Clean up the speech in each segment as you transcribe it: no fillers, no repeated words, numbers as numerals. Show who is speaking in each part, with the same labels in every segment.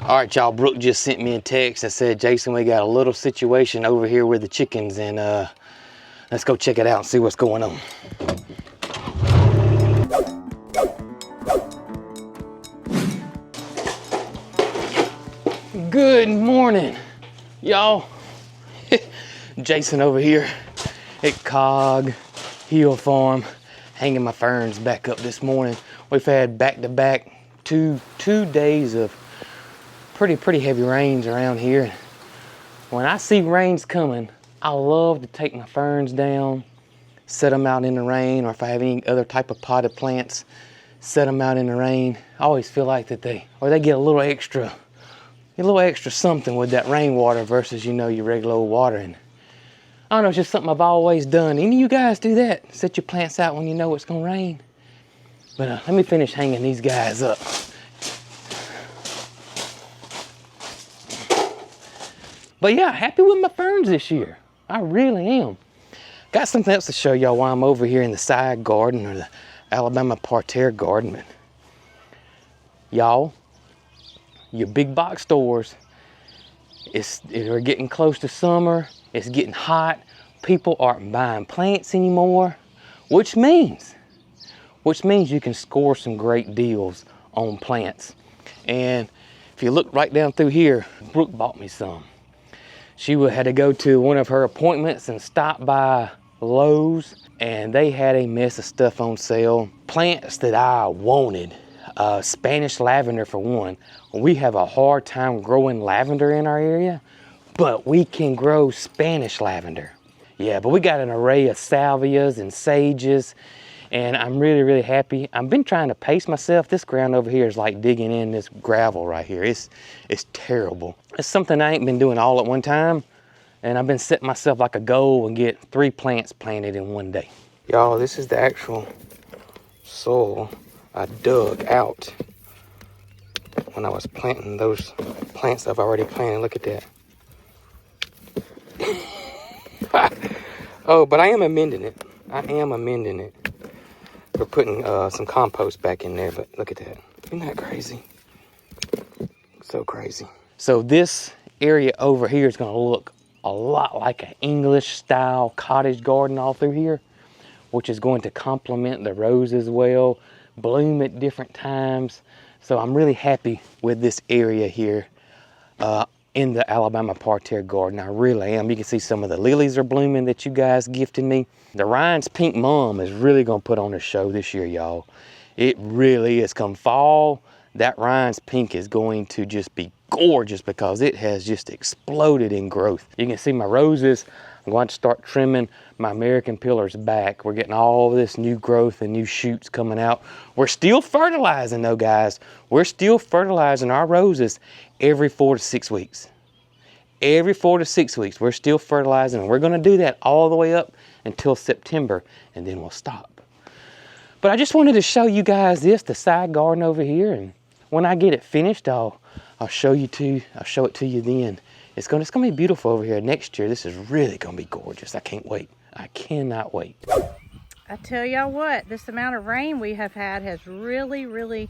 Speaker 1: All right, y'all, Brooke just sent me a text that said, Jason, we got a little situation over here with the chickens, and let's go check it out and see what's going on. Good morning, y'all. Jason over here at Cog Hill Farm, hanging my ferns back up this morning. We've had back-to-back two days of pretty heavy rains around here. When I see rains coming, I love to take my ferns down, set them out in the rain, or if I have any other type of potted plants, set them out in the rain. I always feel like that they get a little extra something with that rainwater versus, you know, your regular old water. And I don't know, it's just something I've always done. Any of you guys do that? Set your plants out when you know it's gonna rain? But let me finish hanging these guys up. But yeah, happy with my ferns this year. I really am. Got something else to show y'all while I'm over here in the side garden, or the Alabama parterre garden. Y'all, your big box stores, we're getting close to summer. It's getting hot. People aren't buying plants anymore, which means you can score some great deals on plants. And if you look right down through here, Brooke bought me some. She had to go to one of her appointments and stop by Lowe's, and they had a mess of stuff on sale. Plants that I wanted, Spanish lavender for one. We have a hard time growing lavender in our area, but we can grow Spanish lavender. Yeah, but we got an array of salvias and sages, and I'm really happy. I've been trying to pace myself. This ground over here is like digging in this gravel right here. It's terrible. It's something I ain't been doing all at one time, and I've been setting myself like a goal and get 3 plants planted in one day. Y'all, this is the actual soil I dug out when I was planting those plants I've already planted. Look at that. Oh, but I am amending it. We're putting some compost back in there, but look at that. Isn't that crazy? So crazy. So this area over here is gonna look a lot like an English style cottage garden all through here, which is going to complement the roses well, bloom at different times. So I'm really happy with this area here in the Alabama parterre garden. I really am. You can see some of the lilies are blooming that you guys gifted me. The Ryan's Pink Mom is really gonna put on a show this year, y'all. It really is. Come fall, that Ryan's Pink is going to just be gorgeous because it has just exploded in growth. You can see my roses. I'm going to start trimming my American pillars back. We're getting all this new growth and new shoots coming out. We're still fertilizing though, guys. We're still fertilizing our roses every 4 to 6 weeks. Every 4 to 6 weeks, we're still fertilizing, and we're gonna do that all the way up until September, and then we'll stop. But I just wanted to show you guys the side garden over here, and when I get it finished, I'll show it to you then. It's gonna be beautiful over here next year. This is really gonna be gorgeous. I can't wait. I cannot wait.
Speaker 2: I tell y'all what, this amount of rain we have had has really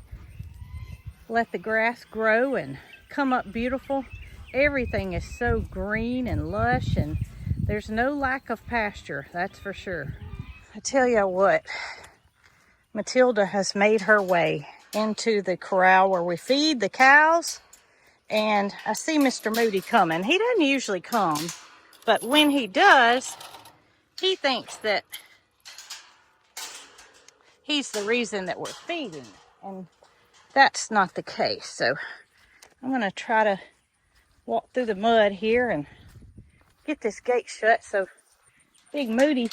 Speaker 2: let the grass grow and come up beautiful. Everything is so green and lush, and there's no lack of pasture, that's for sure. I tell y'all what, Matilda has made her way into the corral where we feed the cows, and I see Mr. Moody coming. He doesn't usually come, but when he does, he thinks that he's the reason that we're feeding, and that's not the case. So I'm gonna try to walk through the mud here and get this gate shut so Big Moody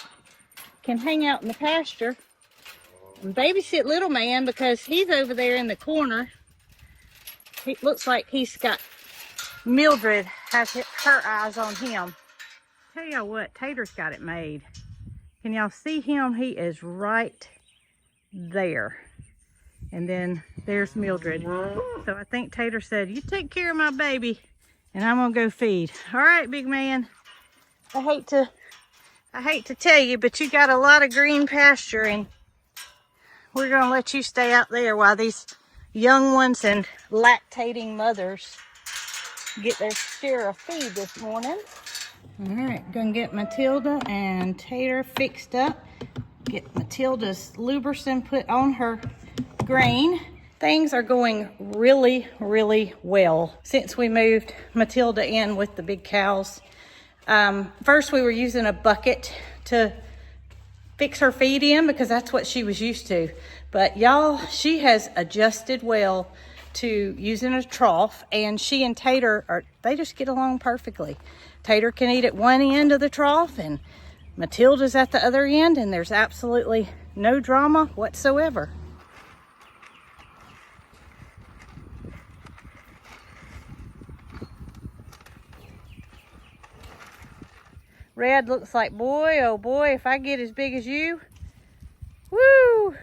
Speaker 2: can hang out in the pasture and babysit little man, because he's over there in the corner. It looks like he's got Mildred has her eyes on him. Tell y'all what, Tater's got it made. Can y'all see him? He is right there. And then there's Mildred. So I think Tater said, you take care of my baby and I'm gonna go feed. All right, big man. I hate to tell you, but you got a lot of green pasture, and we're gonna let you stay out there while these young ones and lactating mothers get their share of feed this morning. All right, gonna get Matilda and Tater fixed up. Get Matilda's lubricant put on her grain. Things are going really, really well since we moved Matilda in with the big cows. First we were using a bucket to fix her feed in because that's what she was used to. But y'all, she has adjusted well to using a trough, and she and Tater they just get along perfectly. Tater can eat at one end of the trough and Matilda's at the other end, and there's absolutely no drama whatsoever. Red looks like, boy, oh boy, if I get as big as you, woo!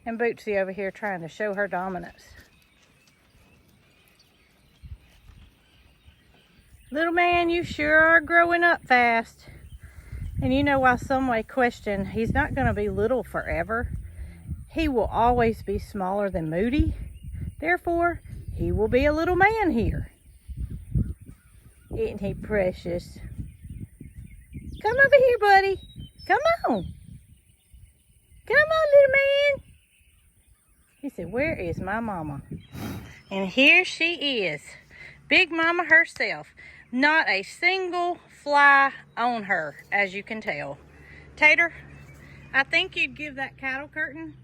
Speaker 2: And Bootsy over here trying to show her dominance. Little man, you sure are growing up fast. And you know why some may question, he's not going to be little forever. He will always be smaller than Moody. Therefore, he will be a little man here. Isn't he precious? Come over here, buddy. Come on. Come on, little man. He said, where is my mama? And here she is. Big mama herself. Not a single fly on her, as you can tell. Tater, I think you'd give that cattle curtain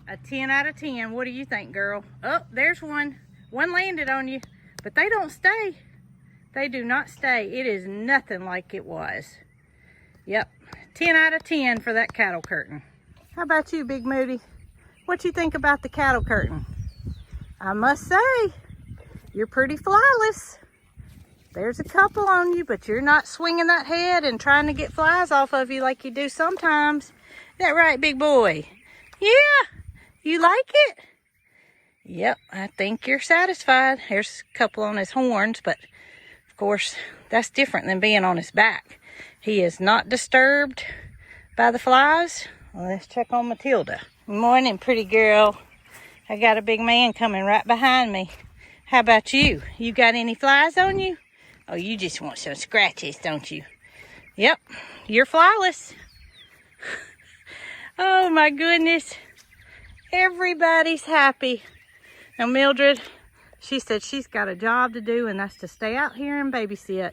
Speaker 2: a 10 out of 10. What do you think, girl? Oh, there's one. One landed on you, but they don't stay. They do not stay. It is nothing like it was. Yep, 10 out of 10 for that cattle curtain. How about you, Big Moody? What you think about the cattle curtain? I must say, you're pretty flyless. There's a couple on you, but you're not swinging that head and trying to get flies off of you like you do sometimes. Is that right, big boy? Yeah, you like it? Yep, I think you're satisfied. There's a couple on his horns, but of course, that's different than being on his back. He is not disturbed by the flies. Well, let's check on Matilda. Good morning, pretty girl. I got a big man coming right behind me. How about you? You got any flies on you? Oh, you just want some scratches, don't you? Yep, you're flyless. Oh my goodness. Everybody's happy. Now Mildred, she said she's got a job to do, and that's to stay out here and babysit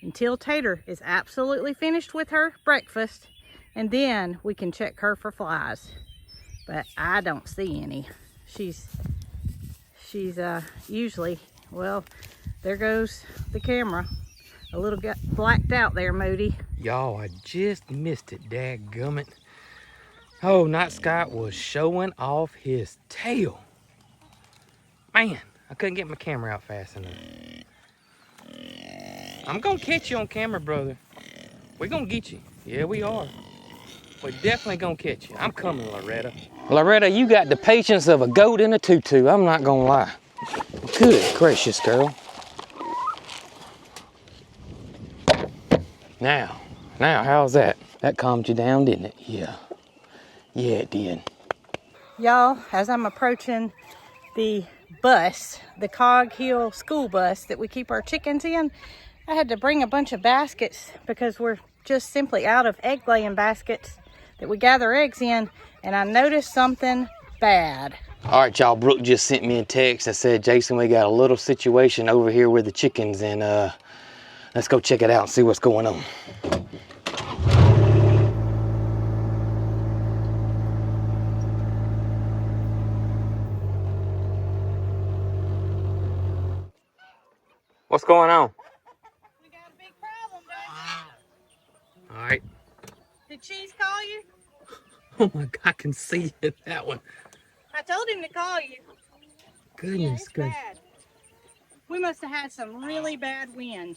Speaker 2: until Tater is absolutely finished with her breakfast, and then we can check her for flies. But I don't see any. She's usually, well, there goes the camera. A little got blacked out there, Moody.
Speaker 1: Y'all, I just missed it, dadgummit. Oh, Night Scott was showing off his tail. Man, I couldn't get my camera out fast enough. I'm gonna catch you on camera, brother. We're gonna get you. Yeah, we are. We're definitely gonna catch you. I'm coming, Loretta. Loretta, you got the patience of a goat in a tutu. I'm not gonna lie. Good gracious, girl. Now, how's that? That calmed you down, didn't it? Yeah. Yeah, it did.
Speaker 2: Y'all, as I'm approaching the bus, the Cog Hill school bus that we keep our chickens in, I had to bring a bunch of baskets because we're just simply out of egg laying baskets that we gather eggs in, and I noticed something bad.
Speaker 1: All right, y'all, Brooke just sent me a text that said, Jason, we got a little situation over here with the chickens, and let's go check it out and see what's going on. What's going on?
Speaker 2: We got a big problem, don't
Speaker 1: All right.
Speaker 2: we? Did Cheese call you?
Speaker 1: Oh my God, I can see it, that one.
Speaker 2: I told him to call you.
Speaker 1: Goodness gracious.
Speaker 2: Bad. We must have had some really bad wind.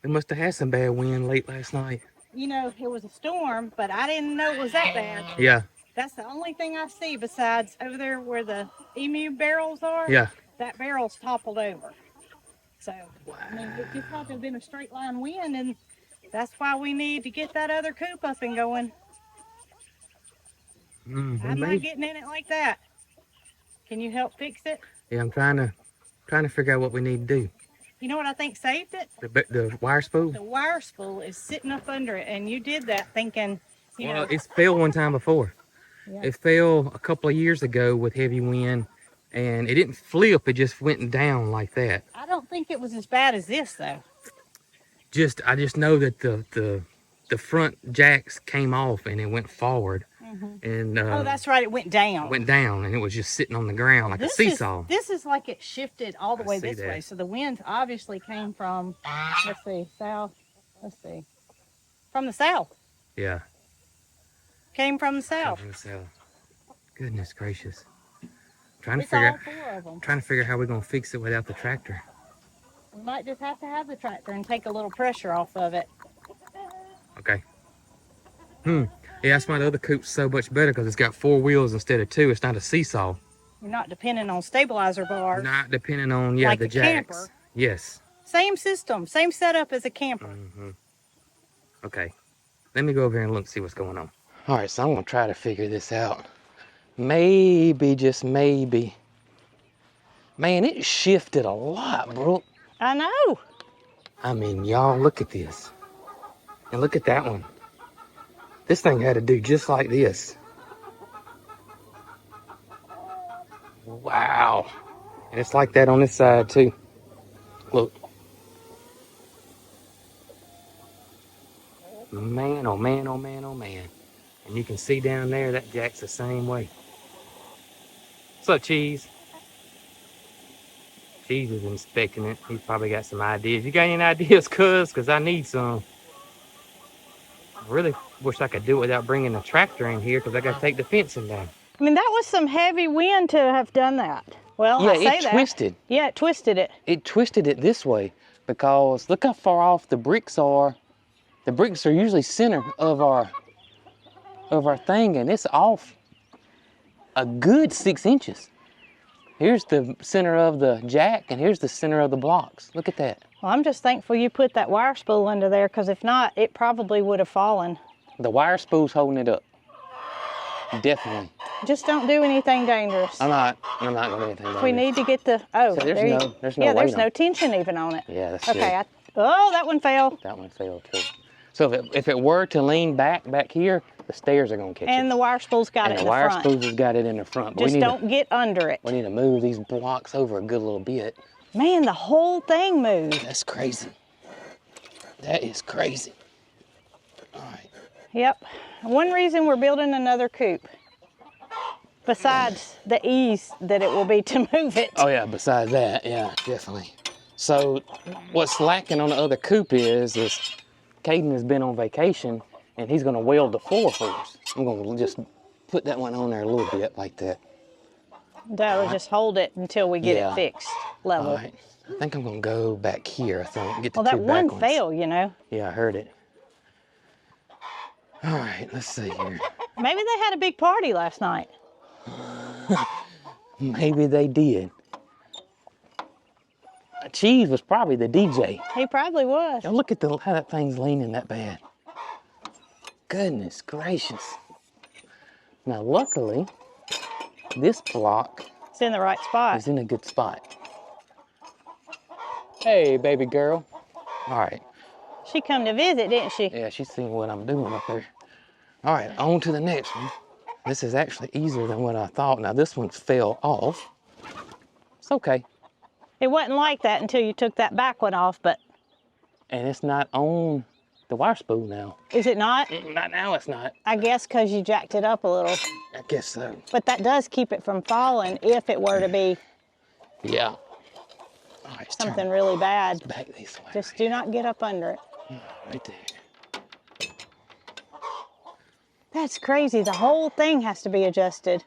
Speaker 1: We must have had some bad wind late last night.
Speaker 2: You know, it was a storm, but I didn't know it was that bad.
Speaker 1: Yeah.
Speaker 2: That's the only thing I see besides over there where the emu barrels are.
Speaker 1: Yeah.
Speaker 2: That barrel's toppled over. So, wow. I mean, it could probably have been a straight line wind, and that's why we need to get that other coop up and going. I'm not getting in it like that. Can you help fix it?
Speaker 1: Yeah, I'm trying to figure out what we need to do.
Speaker 2: You know what I think saved it?
Speaker 1: The wire spool?
Speaker 2: The wire spool is sitting up under it, and you did that thinking, you
Speaker 1: Well,
Speaker 2: know.
Speaker 1: it's fell one time before.
Speaker 2: Yeah.
Speaker 1: It fell a couple of years ago with heavy wind, and it didn't flip, it just went down like that.
Speaker 2: I don't think it was as bad as this, though.
Speaker 1: I just know that the front jacks came off and it went forward. And
Speaker 2: Oh, that's right. It went down.
Speaker 1: went down, and it was just sitting on the ground like a seesaw.
Speaker 2: This is like it shifted all the way
Speaker 1: see
Speaker 2: this
Speaker 1: that.
Speaker 2: way. So the wind obviously came from, let's see, south. Let's see. From the south.
Speaker 1: Yeah.
Speaker 2: Came from the south.
Speaker 1: From the south. Goodness gracious. Trying to
Speaker 2: It's
Speaker 1: figure
Speaker 2: all
Speaker 1: out,
Speaker 2: four of them.
Speaker 1: trying to figure out how we're gonna fix it without the tractor.
Speaker 2: We might just have to have the tractor and take a little pressure off of it.
Speaker 1: Okay. Yeah, that's why the other coop's so much better, because it's got 4 wheels instead of 2. It's not a seesaw.
Speaker 2: You're not depending on stabilizer bars.
Speaker 1: Not depending on
Speaker 2: like
Speaker 1: the
Speaker 2: a
Speaker 1: jacks.
Speaker 2: camper.
Speaker 1: Yes.
Speaker 2: Same system, same setup as a camper.
Speaker 1: Okay. Let me go over here and look, see what's going on. All right, so I'm gonna try to figure this out. Maybe, just maybe. Man, it shifted a lot, Brooke.
Speaker 2: I know.
Speaker 1: I mean, y'all, look at this. And look at that one. This thing had to do just like this. Wow. And it's like that on this side too. Look. Man, oh man, oh man, oh man. And you can see down there, that jack's the same way. What's up, Cheese? Cheese is inspecting it. He's probably got some ideas. You got any ideas, cuz? Because I need some. I really wish I could do it without bringing a tractor in here, because I got to take the fencing down.
Speaker 2: I mean, that was some heavy wind to have done that. Well,
Speaker 1: Yeah,
Speaker 2: I say
Speaker 1: it
Speaker 2: that.
Speaker 1: twisted.
Speaker 2: Yeah, it twisted it.
Speaker 1: It twisted it this way, because look how far off the bricks are. The bricks are usually center of our thing, and it's off a good 6 inches. Here's the center of the jack, and here's the center of the blocks. Look at that.
Speaker 2: Well, I'm just thankful you put that wire spool under there, because if not, it probably would have fallen.
Speaker 1: The wire spool's holding it up. Definitely.
Speaker 2: Just don't do anything dangerous.
Speaker 1: I'm not gonna do anything about it.
Speaker 2: We need to get the, oh,
Speaker 1: So
Speaker 2: there
Speaker 1: there's
Speaker 2: you,
Speaker 1: no
Speaker 2: yeah, there's
Speaker 1: weight
Speaker 2: no
Speaker 1: on it.
Speaker 2: tension even on it.
Speaker 1: Yeah, that's
Speaker 2: Okay,
Speaker 1: good.
Speaker 2: oh, that one fell.
Speaker 1: That one fell too. So if it were to lean back here, the stairs are gonna catch it.
Speaker 2: And the wire spool's got it in the front.
Speaker 1: And the wire spool's got it in the front. But
Speaker 2: Just don't get under it.
Speaker 1: we need to move these blocks over a good little bit.
Speaker 2: Man, the whole thing moved.
Speaker 1: That's crazy. That is crazy. All right.
Speaker 2: Yep. One reason we're building another coop, besides the ease that it will be to move it.
Speaker 1: Oh yeah, besides that, yeah, definitely. So what's lacking on the other coop is Caden has been on vacation, and he's gonna weld the floor for us. I'm gonna just put that one on there a little bit like that.
Speaker 2: That'll just hold it until we get it fixed level.
Speaker 1: All right. I think I'm gonna go back here, I think. Get the
Speaker 2: Well, that
Speaker 1: two back
Speaker 2: one
Speaker 1: ones.
Speaker 2: fell, you know.
Speaker 1: Yeah, I heard it. All right, let's see here.
Speaker 2: Maybe they had a big party last night.
Speaker 1: Maybe they did. Cheese was probably the DJ.
Speaker 2: He probably was.
Speaker 1: Now look at how that thing's leaning that bad. Goodness gracious. Now luckily, this block
Speaker 2: It's in the right spot.
Speaker 1: is in a good spot. Hey, baby girl. All right.
Speaker 2: She come to visit, didn't she?
Speaker 1: Yeah, she's seeing what I'm doing up there. All right, on to the next one. This is actually easier than what I thought. Now this one fell off. It's okay.
Speaker 2: It wasn't like that until you took that back one off, but
Speaker 1: And it's not on the wire spool now.
Speaker 2: is it not?
Speaker 1: Not now, it's not.
Speaker 2: I guess because you jacked it up a little.
Speaker 1: I guess so.
Speaker 2: But that does keep it from falling if it were to be
Speaker 1: Yeah. All right, let's turn
Speaker 2: something really bad.
Speaker 1: it back this way.
Speaker 2: Just do not get up under it.
Speaker 1: Right there.
Speaker 2: That's crazy. The whole thing has to be adjusted.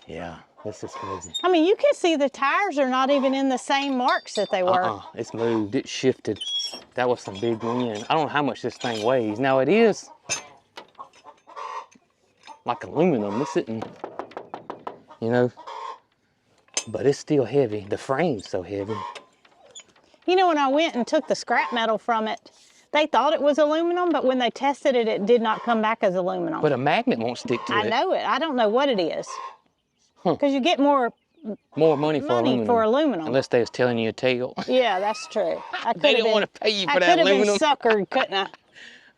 Speaker 1: Yeah, this is crazy.
Speaker 2: I mean, you can see the tires are not even in the same marks that they were.
Speaker 1: It's moved, it shifted. That was some big wind. I don't know how much this thing weighs. Now it is like aluminum. It's sitting, you know, but it's still heavy. The frame's so heavy.
Speaker 2: You know, when I went and took the scrap metal from it, they thought it was aluminum, but when they tested it, it did not come back as aluminum.
Speaker 1: But a magnet won't stick to
Speaker 2: I
Speaker 1: it.
Speaker 2: know it. I don't know what it is.
Speaker 1: Huh.
Speaker 2: Because you get more
Speaker 1: more money for
Speaker 2: aluminum.
Speaker 1: Unless they was telling you a tale.
Speaker 2: Yeah, that's true.
Speaker 1: They didn't want to pay you for that
Speaker 2: I could have been
Speaker 1: aluminum.
Speaker 2: suckered, couldn't I?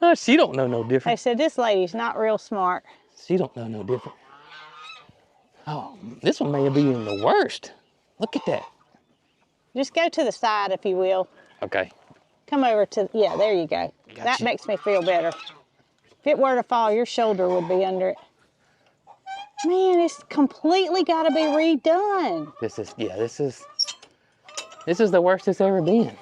Speaker 1: Oh, she don't know no
Speaker 2: They
Speaker 1: different.
Speaker 2: said, this lady's not real smart.
Speaker 1: She don't know no different. Oh, this one may be even the worst. Look at that.
Speaker 2: Just go to the side, if you will.
Speaker 1: Okay.
Speaker 2: Come over to, yeah, there you go.
Speaker 1: Got
Speaker 2: That
Speaker 1: you.
Speaker 2: makes me feel better. If it were to fall, your shoulder would be under it. Man, it's completely got to be redone.
Speaker 1: This is the worst it's ever been.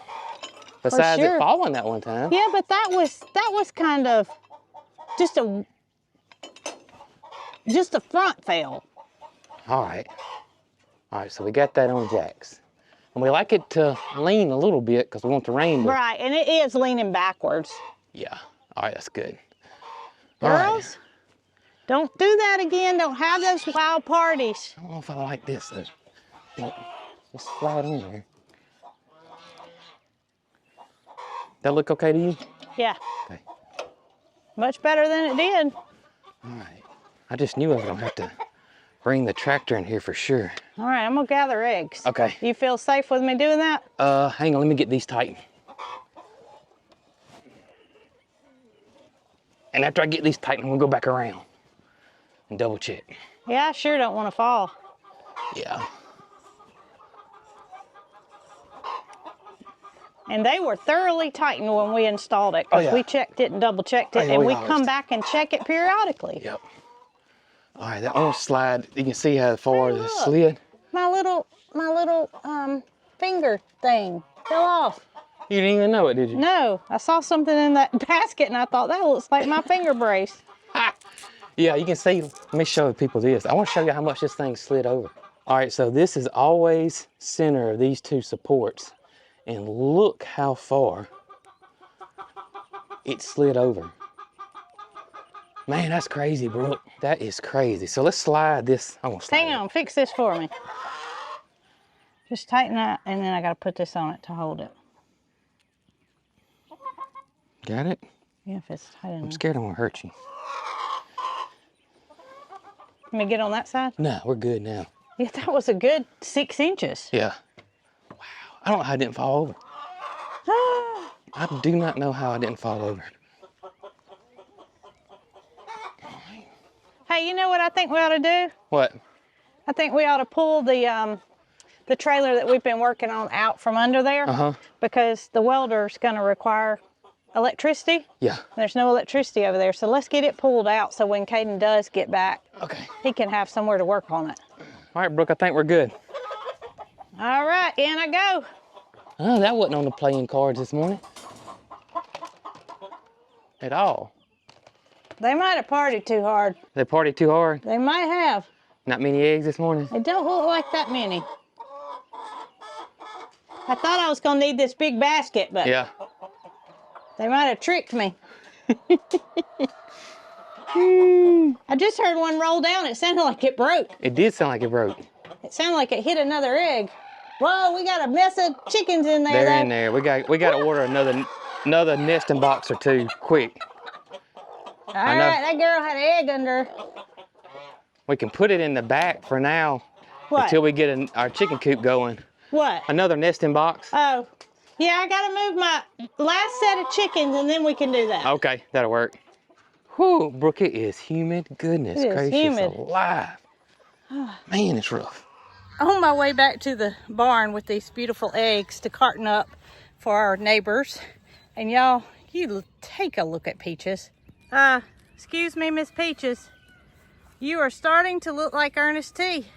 Speaker 1: Besides
Speaker 2: sure.
Speaker 1: it falling that one time.
Speaker 2: Yeah, but that was kind of just a front fail.
Speaker 1: All right. All right, so we got that on jacks. And we like it to lean a little bit because we want the rain to...
Speaker 2: Right, and it is leaning backwards.
Speaker 1: Yeah. All right, that's good.
Speaker 2: Girls, don't do that again. Don't have those wild parties.
Speaker 1: I don't know if I like this though. Just slide on there. That look okay to you?
Speaker 2: Yeah.
Speaker 1: Okay.
Speaker 2: Much better than it did.
Speaker 1: All right. I just knew I was gonna have to bring the tractor in here for sure.
Speaker 2: All right, I'm gonna gather eggs.
Speaker 1: Okay.
Speaker 2: You feel safe with me doing that?
Speaker 1: Hang on, let me get these tightened. And after I get these tightened, we'll go back around and double check.
Speaker 2: Yeah, I sure don't want to fall.
Speaker 1: Yeah.
Speaker 2: And they were thoroughly tightened when we installed it, because we checked it and double checked it, and we come back and check it periodically.
Speaker 1: Yep. All right, that one slide, you can see how far it slid.
Speaker 2: My little finger thing fell off.
Speaker 1: You didn't even know it, did you?
Speaker 2: No, I saw something in that basket and I thought that looks like my finger brace.
Speaker 1: Yeah, you can see, let me show people this. I want to show you how much this thing slid over. All right, so this is always center of these two supports. And look how far it slid over. Man, that's crazy, Brooke. That is crazy. So let's slide this. I'm gonna slide
Speaker 2: Hang on, fix this for me. Just tighten that, and then I gotta put this on it to hold it.
Speaker 1: Got it?
Speaker 2: Yeah, if it's tight enough.
Speaker 1: I'm scared I'm gonna hurt you.
Speaker 2: Let me get on that side?
Speaker 1: No, we're good now.
Speaker 2: Yeah, that was a good 6 inches.
Speaker 1: Yeah. Wow. I don't know how I didn't fall over. I do not know how I didn't fall over.
Speaker 2: Hey, you know what I think we ought to do?
Speaker 1: What?
Speaker 2: I think we ought to pull the trailer that we've been working on out from under there, because the welder's gonna require electricity.
Speaker 1: Yeah.
Speaker 2: There's no electricity over there, so let's get it pulled out so when Caden does get back, he can have somewhere to work on it.
Speaker 1: All right, Brooke, I think we're good.
Speaker 2: All right, in I go.
Speaker 1: Oh, that wasn't on the playing cards this morning. At all.
Speaker 2: They might have partied too hard.
Speaker 1: They partied too hard?
Speaker 2: They might have.
Speaker 1: Not many eggs this morning?
Speaker 2: It don't look like that many. I thought I was gonna need this big basket, but
Speaker 1: yeah,
Speaker 2: they might have tricked me. I just heard one roll down. It sounded like it broke.
Speaker 1: It did sound like it broke.
Speaker 2: It sounded like it hit another egg. Whoa, we got a mess of chickens in there.
Speaker 1: They're in there. We got to order another nesting box or two, quick.
Speaker 2: All right, that girl had an egg under her.
Speaker 1: We can put it in the back for now.
Speaker 2: What?
Speaker 1: Until we get our chicken coop going.
Speaker 2: What?
Speaker 1: Another nesting box.
Speaker 2: Oh, yeah, I gotta move my last set of chickens and then we can do that.
Speaker 1: Okay, that'll work. Whew, Brooke, it is humid. Goodness gracious
Speaker 2: humid.
Speaker 1: alive. Man, it's rough.
Speaker 2: On my way back to the barn with these beautiful eggs to carton up for our neighbors. And y'all, you take a look at Peaches. Excuse me, Miss Peaches. You are starting to look like Ernest T.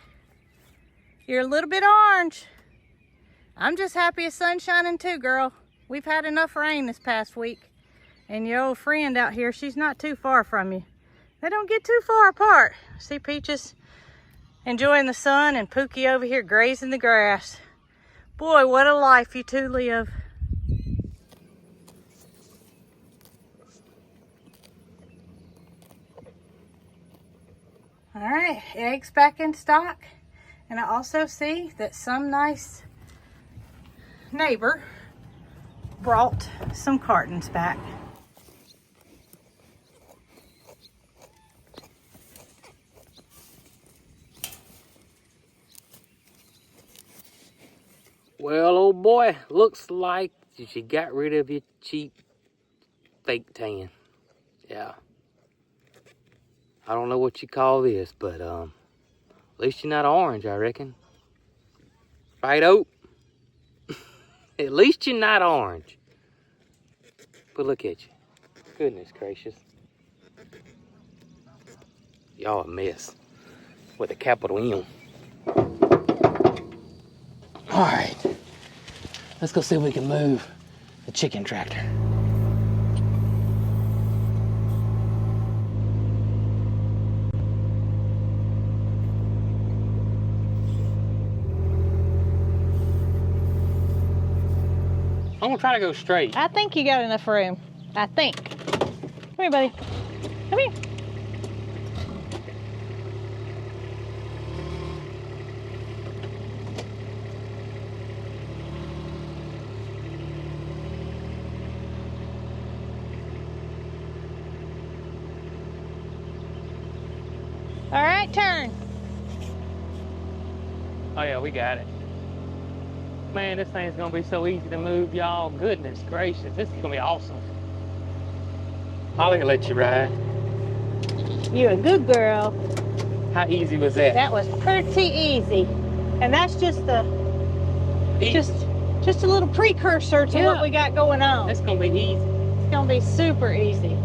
Speaker 2: You're a little bit orange. I'm just happy it's sun shining too, girl. We've had enough rain this past week. And your old friend out here, she's not too far from you. They don't get too far apart. See Peaches enjoying the sun and Pookie over here grazing the grass. Boy, what a life you two live. All right, eggs back in stock. And I also see that some nice neighbor brought some cartons back.
Speaker 1: Well, old boy, looks like you got rid of your cheap fake tan. Yeah. I don't know what you call this, but at least you're not orange, I reckon. Right, Oak? At least you're not orange. But look at you. Goodness gracious. Y'all a mess. With a capital M. Alright. Let's go see if we can move the chicken tractor. I'm gonna try to go straight.
Speaker 2: I think you got enough room. I think. Come here, buddy. Come here. All right, turn.
Speaker 1: Oh yeah, we got it. Man, this thing's gonna be so easy to move, y'all. Goodness gracious, this is gonna be awesome. Holly will let you ride.
Speaker 2: You're a good girl.
Speaker 1: How easy was that?
Speaker 2: That was pretty easy. And that's just a just a little precursor to what we got going on.
Speaker 1: That's gonna be easy.
Speaker 2: It's gonna be super easy.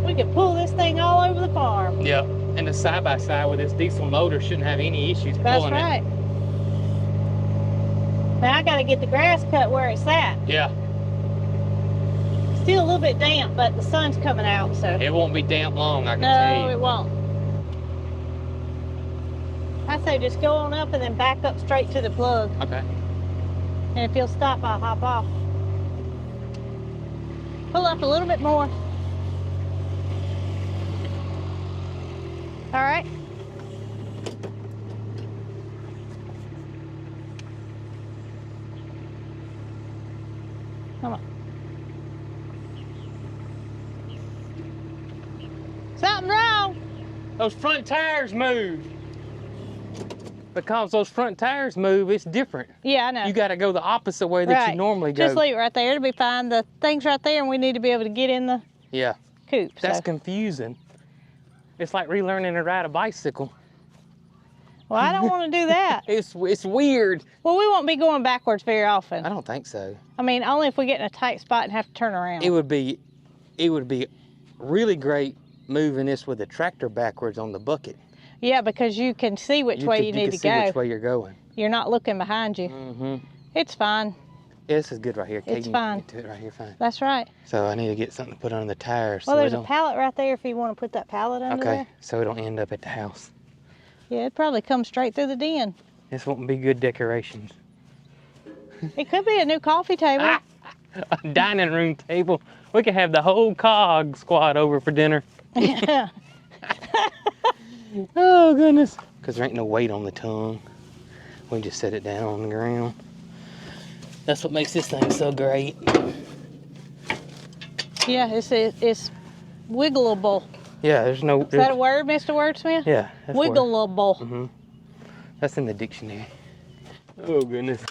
Speaker 2: We can pull this thing all over the farm.
Speaker 1: Yep. And the side-by-side with this diesel motor shouldn't have any issues
Speaker 2: That's
Speaker 1: pulling
Speaker 2: right. Now I gotta get the grass cut where it's at.
Speaker 1: it. Yeah.
Speaker 2: Still a little bit damp, but the sun's coming out, so.
Speaker 1: It won't be damp long, I can tell you.
Speaker 2: No, it won't. I say just go on up and then back up straight to the plug.
Speaker 1: Okay.
Speaker 2: And if you'll stop, I'll hop off. Pull up a little bit more. All right. Come on. Something wrong.
Speaker 1: Those front tires moved. Because those front tires move, it's different.
Speaker 2: Yeah, I know.
Speaker 1: You got to go the opposite way that you normally go.
Speaker 2: Just leave it right there. It'll be fine. The thing's right there, and we need to be able to get in the coop.
Speaker 1: That's
Speaker 2: so.
Speaker 1: confusing. It's like relearning to ride a bicycle.
Speaker 2: Well, I don't want to do that.
Speaker 1: It's weird.
Speaker 2: Well, we won't be going backwards very often.
Speaker 1: I don't think so.
Speaker 2: I mean, only if we get in a tight spot and have to turn around.
Speaker 1: It would be really great moving this with the tractor backwards on the bucket.
Speaker 2: Yeah, because you can see which way you need to go.
Speaker 1: You can see which way you're going.
Speaker 2: You're not looking behind you.
Speaker 1: Mm-hmm.
Speaker 2: It's fine.
Speaker 1: Yeah, this is good right here.
Speaker 2: It's fine.
Speaker 1: You can get to it right here fine.
Speaker 2: That's right.
Speaker 1: So I need to get something to put on the tires.
Speaker 2: Well, there's a pallet right there if you want to put that pallet under there.
Speaker 1: Okay, so it don't end up at the house.
Speaker 2: Yeah, it'd probably come straight through the den.
Speaker 1: This won't be good decorations.
Speaker 2: It could be a new coffee table.
Speaker 1: A dining room table. We could have the whole cog squad over for dinner.
Speaker 2: Yeah.
Speaker 1: Oh, goodness. Because there ain't no weight on the tongue. We can just set it down on the ground. That's what makes this thing so great.
Speaker 2: Yeah, it's wiggleable.
Speaker 1: Yeah, there's no...
Speaker 2: Is that a word, Mr. Wordsmith?
Speaker 1: Yeah. That's
Speaker 2: Wiggleable.
Speaker 1: Mm-hmm. That's in the dictionary. Oh, goodness.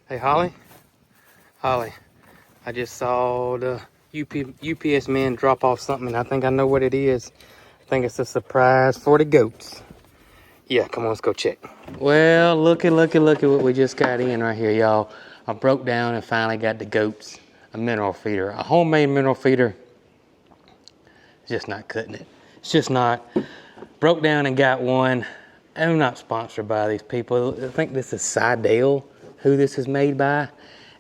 Speaker 1: Hey, Holly? Holly, I just saw the UPS man drop off something, and I think I know what it is. I think it's a surprise for the goats. Yeah, come on, let's go check. Well, looky what we just got in right here, y'all. I broke down and finally got the goats a mineral feeder. A homemade mineral feeder. It's just not cutting it. It's just not. Broke down and got one. I'm not sponsored by these people. I think this is Sidale, who this is made by.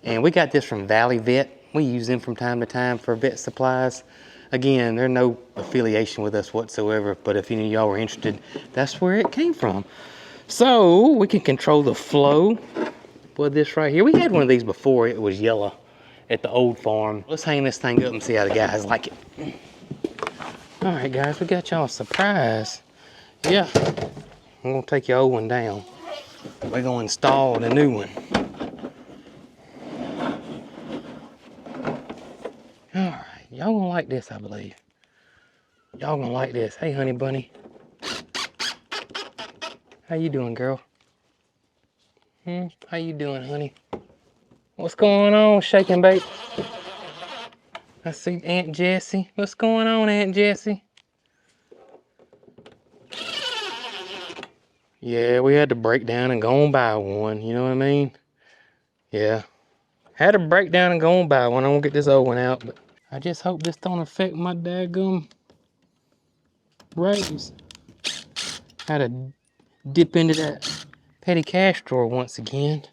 Speaker 1: And we got this from Valley Vet. We use them from time to time for vet supplies. Again, they're no affiliation with us whatsoever, but if any of y'all were interested, that's where it came from. So we can control the flow with this right here. We had one of these before. It was yellow, at the old farm. Let's hang this thing up and see how the guys like it. All right, guys, we got y'all a surprise. Yeah, I'm gonna take your old one down. We're gonna install the new one. All right, y'all gonna like this, I believe. Y'all gonna like this. Hey, honey bunny. How you doing, girl? How you doing, honey? What's going on, Shake and Bake? I see Aunt Jessie. What's going on, Aunt Jessie? Yeah, we had to break down and go and buy one. You know what I mean? Yeah. Had to break down and go and buy one. I'm gonna get this old one out, but I just hope this don't affect my daggum raise. Had to dip into that petty cash drawer once again.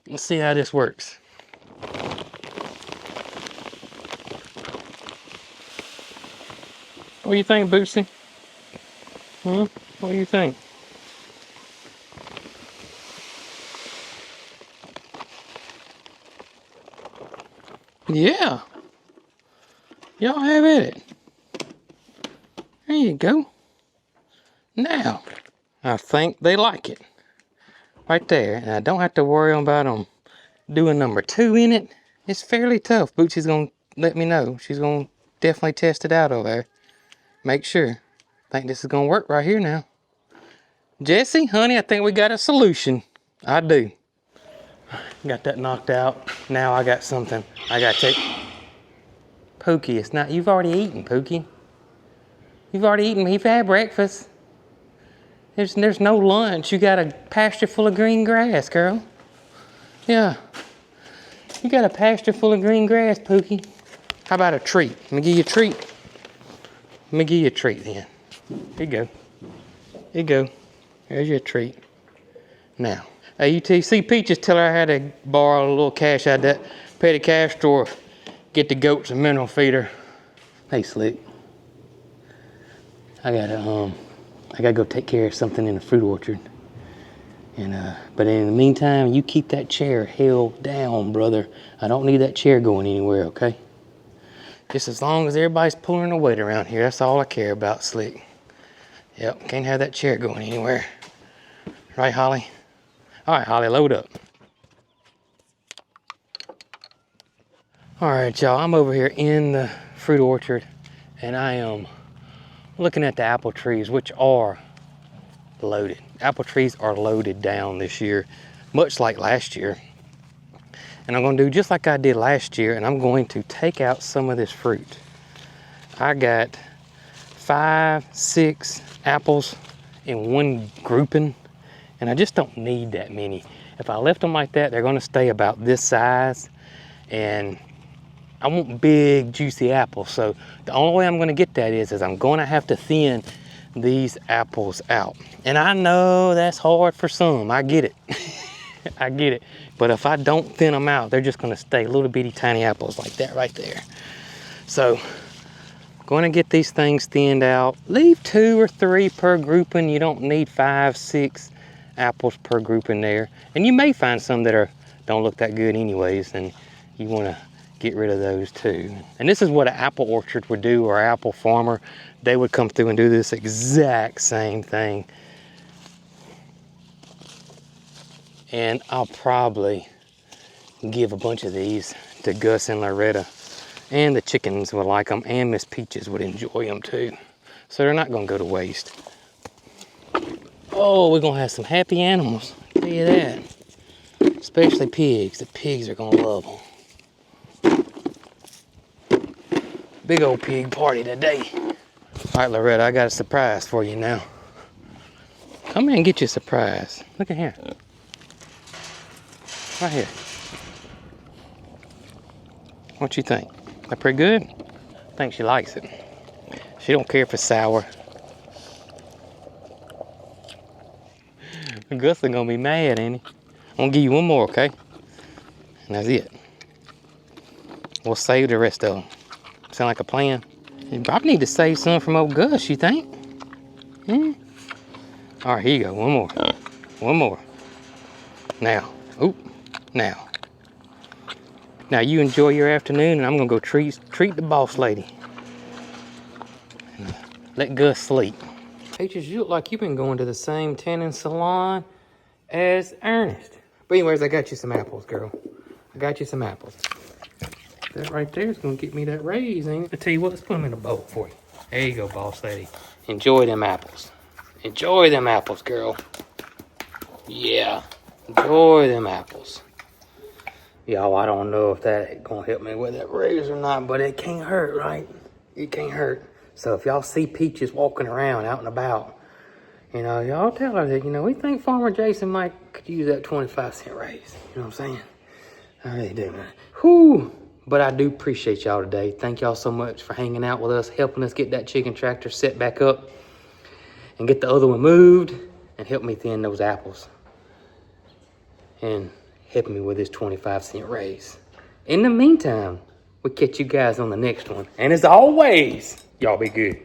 Speaker 1: Let's see how this works. What do you think, Bootsy? What do you think? Yeah. Y'all have at it. There you go. Now, I think they like it. Right there. And I don't have to worry about them doing number 2 in it. It's fairly tough. Bootsy's gonna let me know. She's gonna definitely test it out over there. Make sure. I think this is gonna work right here now. Jessie, honey, I think we got a solution. I do. Got that knocked out. Now I got something. I gotta take. Pookie, it's not. You've already eaten, Pookie. You've already eaten. You've had breakfast. There's no lunch. You got a pasture full of green grass, girl. Yeah. You got a pasture full of green grass, Pookie. How about a treat? Let me give you a treat. Let me give you a treat then. Here you go. Here you go. There's your treat. Now, AUTC Peaches, tell her I had to borrow a little cash out of that petty cash drawer. Get the goats a mineral feeder. Hey, Slick. I gotta go take care of something in the fruit orchard. And but in the meantime, you keep that chair held down, brother. I don't need that chair going anywhere, okay? Just as long as everybody's pulling their weight around here, that's all I care about, Slick. Yep, can't have that chair going anywhere. Right, Holly? All right, Holly, load up. All right, y'all, I'm over here in the fruit orchard, and I am looking at the apple trees, which are loaded. Apple trees are loaded down this year, much like last year. And I'm gonna do just like I did last year, and I'm going to take out some of this fruit. I got 5, 6 apples in one grouping, and I just don't need that many. If I left them like that, they're gonna stay about this size, and I want big, juicy apples. So the only way I'm gonna get that is I'm gonna have to thin these apples out. And I know that's hard for some, I get it. I get it. But if I don't thin them out, they're just gonna stay little bitty tiny apples like that right there. So, gonna get these things thinned out. Leave 2 or 3 per grouping. You don't need 5, 6 apples per grouping there. And you may find some that don't look that good anyways, and you wanna get rid of those too. And this is what an apple orchard would do, or an apple farmer. They would come through and do this exact same thing. And I'll probably give a bunch of these to Gus and Loretta. And the chickens would like them, and Miss Peaches would enjoy them too. So they're not gonna go to waste. Oh, we're gonna have some happy animals, I'll tell you that. Especially pigs. The pigs are gonna love them. Big old pig party today. All right, Loretta, I got a surprise for you now. Come here and get your surprise. Look at here. Right here. What you think? That pretty good? I think she likes it. She don't care if it's sour. Gus is gonna be mad, ain't he? I'm gonna give you one more, okay? And that's it. We'll save the rest of them. Sound like a plan? You probably need to save some from old Gus, you think? All right, here you go. One more. One more. Now. Oop. Now. Now you enjoy your afternoon, and I'm gonna go treat the boss lady. And let Gus sleep. Peaches, you look like you've been going to the same tanning salon as Ernest. But anyways, I got you some apples, girl. I got you some apples. That right there is gonna get me that raise, ain't it? I tell you what, let's put them in a bowl for you. There you go, boss lady. Enjoy them apples. Enjoy them apples, girl. Yeah, enjoy them apples. Y'all, I don't know if that gonna help me with that raise or not, but it can't hurt, right? It can't hurt. So if y'all see Peaches walking around out and about, you know, y'all tell her that, you know, we think Farmer Jason might could use that 25-cent raise. You know what I'm saying? I really do, man. Whew. But I do appreciate y'all today. Thank y'all so much for hanging out with us, helping us get that chicken tractor set back up and get the other one moved and help me thin those apples. And helping me with this 25-cent raise. In the meantime, we'll catch you guys on the next one. And as always, y'all be good.